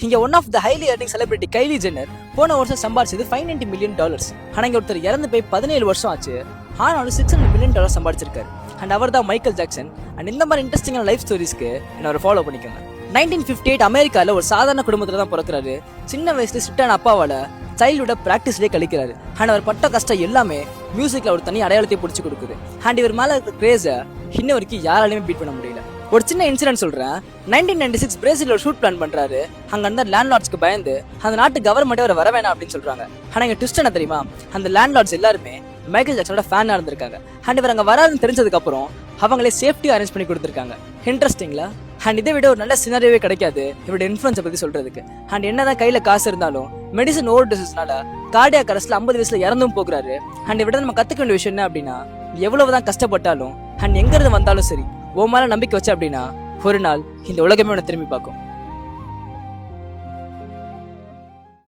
இங்க one of the highly earning celebrity Kylie Jenner போன வருஷம் சம்பாதிச்சது $590 million. ஆனா இங்க ஒருத்தர் இறந்து போய் 17 வருஷம் ஆச்சு, ஆனாலும் $600 million சம்பாதிச்சிருக்காரு. அண்ட் அவர் தான் மைக்கேல் ஜாக்சன். அண்ட் இந்த மாதிரி இன்ட்ரெஸ்டிங்கான லைஃப் ஸ்டோரிஸ்க்கு என்ன ஃபாலோ பண்ணிக்கோங்க. 1958 அமெரிக்காவில் ஒரு சாதாரண குடும்பத்தில் தான் பிறக்கிறாரு. சின்ன வயசுல ஸ்ட்ரிக்டான அப்பாவால சைல்டுஹுட ப்ராக்டிஸ்லேயே கழிக்கிறாரு. அண்ட் அவர் பட்ட கஷ்டம் எல்லாமே மியூசிக்ல ஒரு தனி அடையாளத்தை பிடிச்சி கொடுக்குது. அண்ட் இவர் மேல இருக்க கிரேஸை இன்ன வரைக்கும் யாராலையுமே பீட் பண்ண முடியல. ஒரு சின்ன இன்சிடென்ட் சொல்றேன். 1996 பிரேசில் ஒரு ஷூட் பிளான் பண்றாரு. அங்க இருந்த லேண்ட்லார்ட்ஸ்க்கு பயந்து அந்த நாட்டு கவர்மெண்ட் அவர் வர வேணாம் அப்படின்னு சொல்றாங்க. ஆனா இங்க ட்விஸ்ட் என்ன தெரியுமா, அந்த லேண்ட்லார்ட்ஸ் எல்லாருமே மைக்கேல் ஜாக்சனோட ஃபேனா இருந்திருக்காங்க. அண்ட் இவர் அங்க வராதுன்னு தெரிஞ்சதுக்கு அப்புறம் அவங்களே சேஃப்டி அரேஞ்ச் பண்ணி கொடுத்துருக்காங்க. இன்ட்ரெஸ்டிங்களா? அண்ட் இதை விட ஒரு நல்ல சினாரியோவே கிடைக்காது இவருடைய இன்ஃப்ளூயன்ஸை பத்தி சொல்றதுக்கு. அண்ட் என்னதான் கையில காசு இருந்தாலும் மெடிசன் ஓவர் டோசஸ்னால கார்டியாக் அரெஸ்ட்ல 50 வயசுல இறந்தும் போகிறாரு. அண்ட் இவிட நம்ம கத்துக்க வேண்டிய விஷயம் என்ன அப்படின்னா, எவ்வளவுதான் கஷ்டப்பட்டாலும் அண்ட் எங்க இருந்து வந்தாலும் சரி, உன் மேல நம்பிக்கை வச்ச அப்படின்னா ஒரு நாள் இந்த உலகமே உன்னை திரும்பி பார்க்கும்.